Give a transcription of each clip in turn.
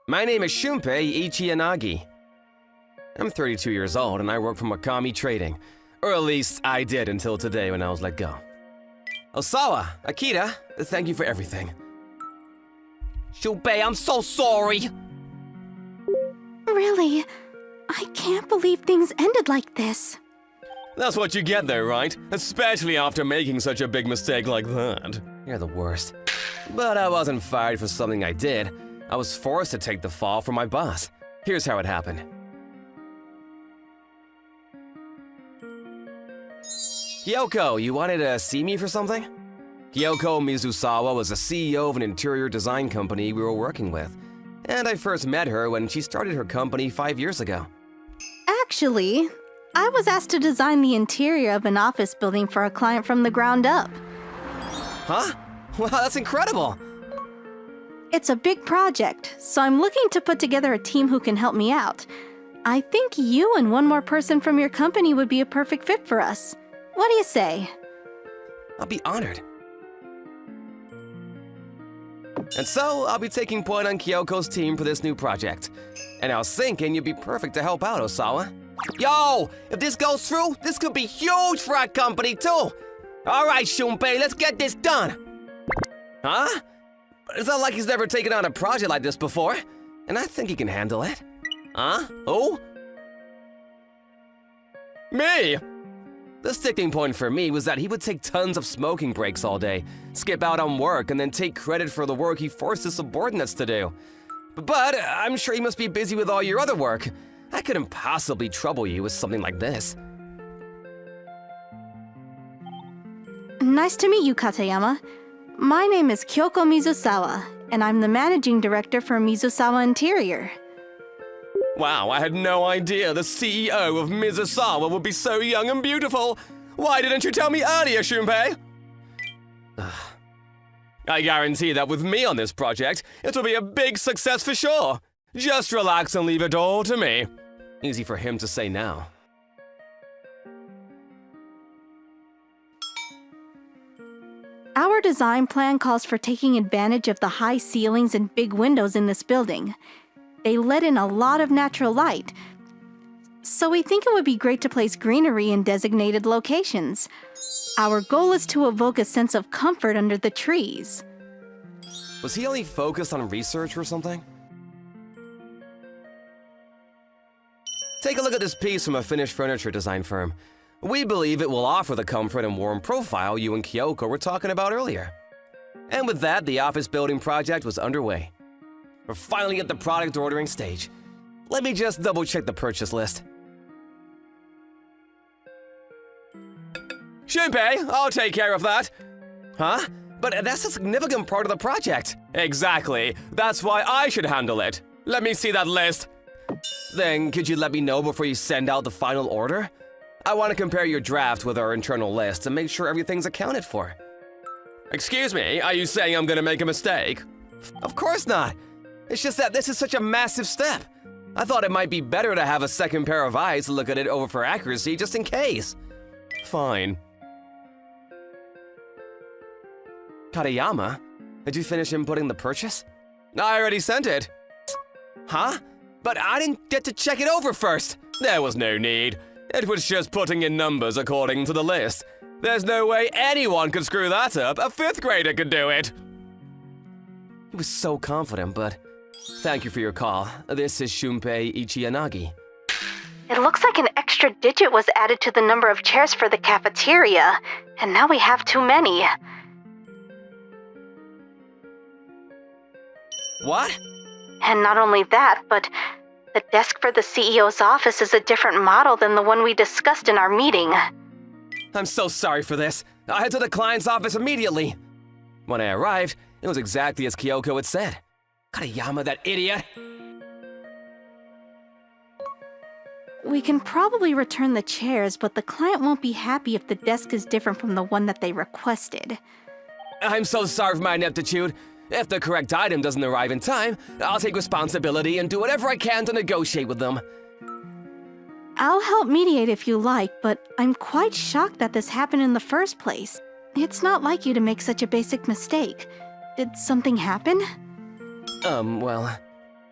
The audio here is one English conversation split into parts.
My name is Shunpei Ichiyanagi. I'm 32 years old and I work for Makami Trading. Or at least I did until today when I was let go. Osawa, Akita, thank you for everything. Shunpei, I'm so sorry! Really? I can't believe things ended like this. That's what you get though, right? Especially after making such a big mistake like that. You're the worst. But I wasn't fired for something I did. I was forced to take the fall for my boss. Here's how it happened. Kyoko, you wanted to see me for something? Kyoko Mizusawa was the CEO of an interior design company we were working with. And I first met her when she started her company 5 years ago. Actually, I was asked to design the interior of an office building for a client from the ground up. Huh? Wow, that's incredible! It's a big project, so I'm looking to put together a team who can help me out. I think you and one more person from your company would be a perfect fit for us. What do you say? I'll be honored. And so, I'll be taking point on Kyoko's team for this new project. And I was thinking you'd be perfect to help out, Osawa. Yo! If this goes through, this could be huge for our company, too! Alright, Shunpei, let's get this done! Huh? It's not like he's never taken on a project like this before. And I think he can handle it. Huh? Who? Me! The sticking point for me was that he would take tons of smoking breaks all day, skip out on work, and then take credit for the work he forced his subordinates to do. But I'm sure he must be busy with all your other work. I couldn't possibly trouble you with something like this. Nice to meet you, Katayama. My name is Kyoko Mizusawa, and I'm the managing director for Mizusawa Interior. Wow, I had no idea the CEO of Mizusawa would be so young and beautiful. Why didn't you tell me earlier, Shunpei? I guarantee that with me on this project, it will be a big success for sure. Just relax and leave it all to me. Easy for him to say now. Our design plan calls for taking advantage of the high ceilings and big windows in this building. They let in a lot of natural light, so we think it would be great to place greenery in designated locations. Our goal is to evoke a sense of comfort under the trees. Was he only focused on research or something? Take a look at this piece from a Finnish furniture design firm. We believe it will offer the comfort and warm profile you and Kyoko were talking about earlier. And with that, the office building project was underway. We're finally at the product ordering stage. Let me just double-check the purchase list. Shunpei, I'll take care of that. Huh? But that's a significant part of the project. Exactly. That's why I should handle it. Let me see that list. Then could you let me know before you send out the final order? I want to compare your draft with our internal list and make sure everything's accounted for. Excuse me, are you saying I'm gonna make a mistake? Of course not. It's just that this is such a massive step. I thought it might be better to have a second pair of eyes to look at it over for accuracy just in case. Fine. Katayama, did you finish inputting the purchase? I already sent it. Huh? But I didn't get to check it over first. There was no need. It was just putting in numbers according to the list. There's no way anyone could screw that up. A 5th grader could do it. He was so confident, but thank you for your call. This is Shunpei Ichiyanagi. It looks like an extra digit was added to the number of chairs for the cafeteria, and now we have too many. What? And not only that, but the desk for the CEO's office is a different model than the one we discussed in our meeting. I'm so sorry for this. I'll head to the client's office immediately. When I arrived, it was exactly as Kyoko had said. Katayama, that idiot! We can probably return the chairs, but the client won't be happy if the desk is different from the one that they requested. I'm so sorry for my ineptitude. If the correct item doesn't arrive in time, I'll take responsibility and do whatever I can to negotiate with them. I'll help mediate if you like, but I'm quite shocked that this happened in the first place. It's not like you to make such a basic mistake. Did something happen? Well...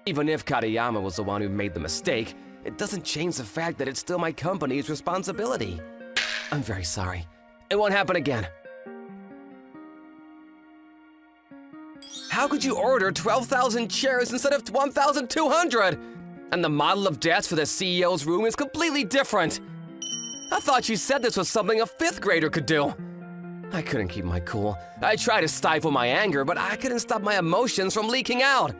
Even if Katayama was the one who made the mistake, it doesn't change the fact that it's still my company's responsibility. I'm very sorry. It won't happen again. How could you order 12,000 chairs instead of 1,200? And the model of desk for the CEO's room is completely different. I thought you said this was something a 5th grader could do. I couldn't keep my cool. I tried to stifle my anger, but I couldn't stop my emotions from leaking out.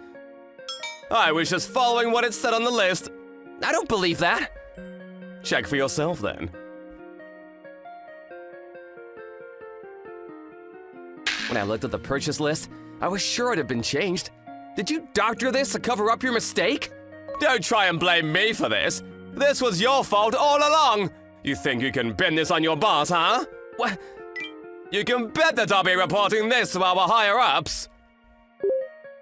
I was just following what it said on the list. I don't believe that. Check for yourself then. When I looked at the purchase list, I was sure it had been changed. Did you doctor this to cover up your mistake? Don't try and blame me for this. This was your fault all along. You think you can pin this on your boss, huh? What? You can bet that I'll be reporting this to our higher-ups.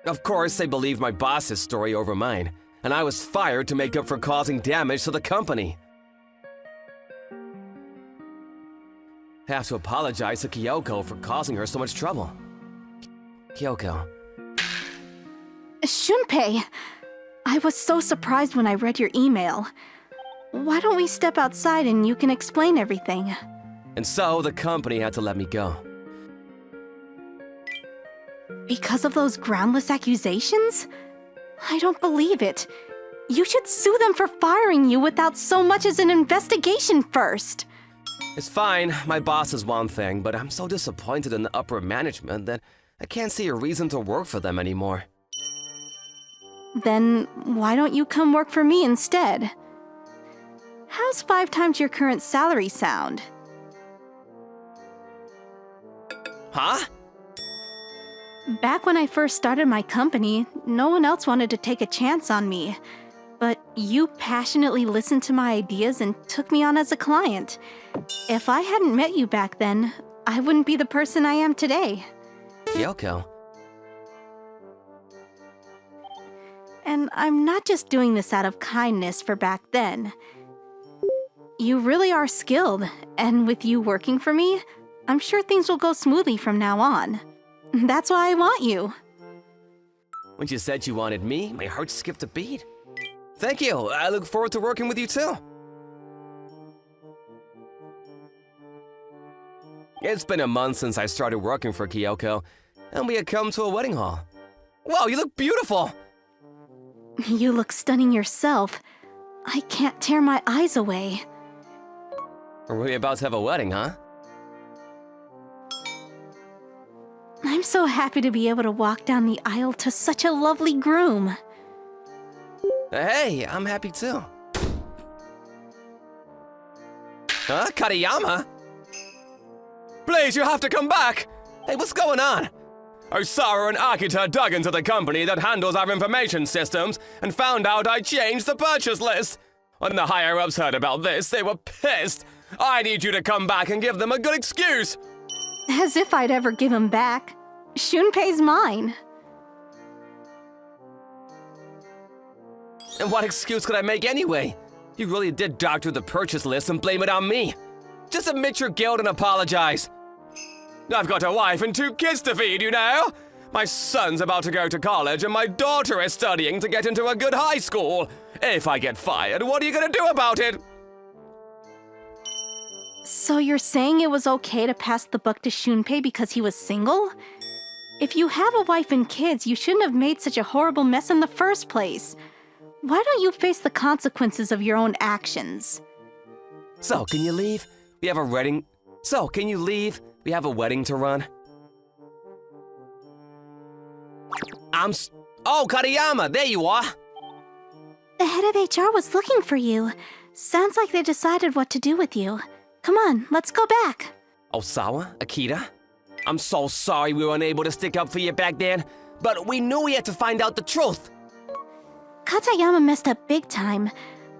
Of course, they believed my boss's story over mine, and I was fired to make up for causing damage to the company. I have to apologize to Kyoko for causing her so much trouble. Kyoko. Shunpei, I was so surprised when I read your email. Why don't we step outside and you can explain everything? And so the company had to let me go. Because of those groundless accusations? I don't believe it. You should sue them for firing you without so much as an investigation first. It's fine, my boss is one thing, but I'm so disappointed in the upper management that I can't see a reason to work for them anymore. Then why don't you come work for me instead? How's 5 times your current salary sound? Huh? Back when I first started my company, no one else wanted to take a chance on me. But you passionately listened to my ideas and took me on as a client. If I hadn't met you back then, I wouldn't be the person I am today. Kyoko. And I'm not just doing this out of kindness for back then. You really are skilled, and with you working for me, I'm sure things will go smoothly from now on. That's why I want you. When you said you wanted me, my heart skipped a beat. Thank you. I look forward to working with you too. It's been a month since I started working for Kyoko, and we had come to a wedding hall. Wow, you look beautiful! You look stunning yourself. I can't tear my eyes away. Are we about to have a wedding, huh? I'm so happy to be able to walk down the aisle to such a lovely groom. Hey, I'm happy too. Huh? Katayama? Please, you have to come back! Hey, what's going on? Osaru and Akita dug into the company that handles our information systems and found out I changed the purchase list. When the higher-ups heard about this, they were pissed. I need you to come back and give them a good excuse. As if I'd ever give him back. Shunpei's mine. And what excuse could I make anyway? You really did doctor the purchase list and blame it on me. Just admit your guilt and apologize. I've got a wife and 2 kids to feed, you know? My son's about to go to college and my daughter is studying to get into a good high school. If I get fired, what are you gonna do about it? So you're saying it was okay to pass the buck to Shunpei because he was single? If you have a wife and kids, you shouldn't have made such a horrible mess in the first place. Why don't you face the consequences of your own actions? So, can you leave? We have a wedding. So, can you leave? We have a wedding to run. Oh, Katayama, there you are. The head of HR was looking for you. Sounds like they decided what to do with you. Come on, let's go back. Osawa, Akita? I'm so sorry we were unable to stick up for you back then, but we knew we had to find out the truth. Katayama messed up big time,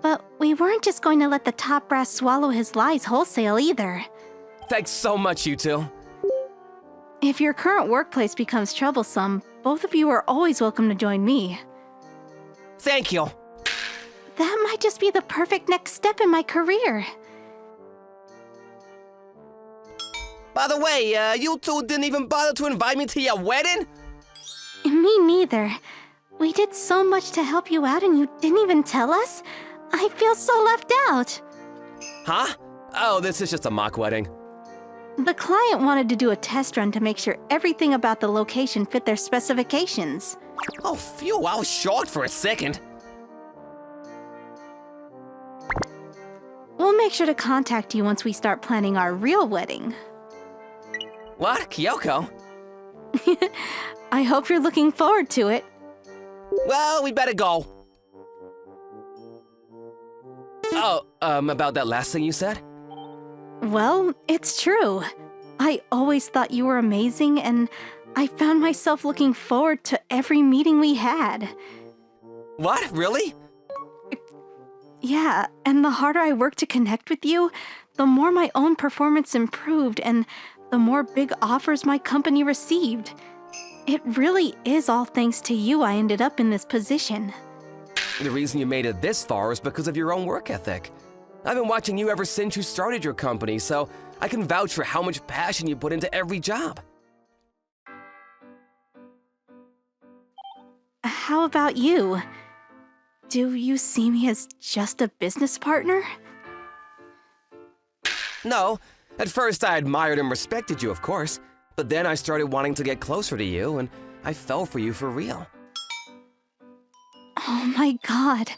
but we weren't just going to let the top brass swallow his lies wholesale either. Thanks so much, you two. If your current workplace becomes troublesome, both of you are always welcome to join me. Thank you. That might just be the perfect next step in my career. By the way, you two didn't even bother to invite me to your wedding? Me neither. We did so much to help you out and you didn't even tell us? I feel so left out. Huh? Oh, this is just a mock wedding. The client wanted to do a test run to make sure everything about the location fit their specifications. Oh, phew, I was shocked for a second. We'll make sure to contact you once we start planning our real wedding. What? Kyoko? I hope you're looking forward to it. Well, we better go. Oh, about that last thing you said? Well, it's true. I always thought you were amazing, and I found myself looking forward to every meeting we had. What? Really? Yeah, and the harder I worked to connect with you, the more my own performance improved, and the more big offers my company received. It really is all thanks to you I ended up in this position. The reason you made it this far is because of your own work ethic. I've been watching you ever since you started your company, so I can vouch for how much passion you put into every job. How about you? Do you see me as just a business partner? No, at first I admired and respected you, of course, but then I started wanting to get closer to you, and I fell for you for real. Oh my god.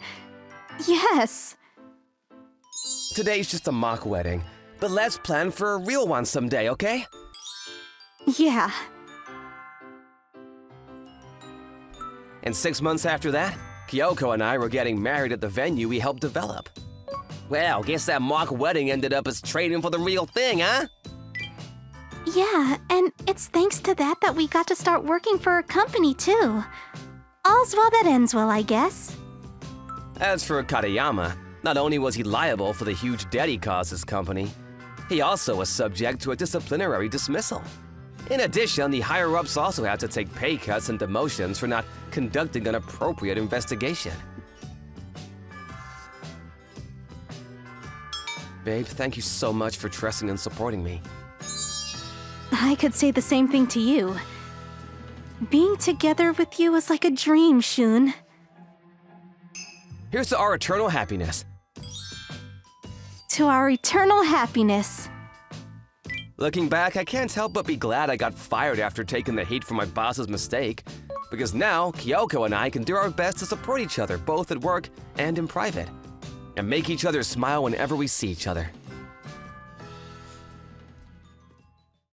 Yes! Today's just a mock wedding, but let's plan for a real one someday, okay? Yeah. And 6 months after that, Kyoko and I were getting married at the venue we helped develop. Well, guess that mock wedding ended up as trading for the real thing, huh? Yeah, and it's thanks to that we got to start working for a company too. All's well that ends well, I guess. As for Katayama, not only was he liable for the huge debt he caused his company, he also was subject to a disciplinary dismissal. In addition, the higher-ups also had to take pay cuts and demotions for not conducting an appropriate investigation. Babe, thank you so much for trusting and supporting me. I could say the same thing to you. Being together with you was like a dream, Shun. Here's to our eternal happiness. To our eternal happiness. Looking back, I can't help but be glad I got fired after taking the heat for my boss's mistake, because now Kyoko and I can do our best to support each other both at work and in private, and make each other smile whenever we see each other.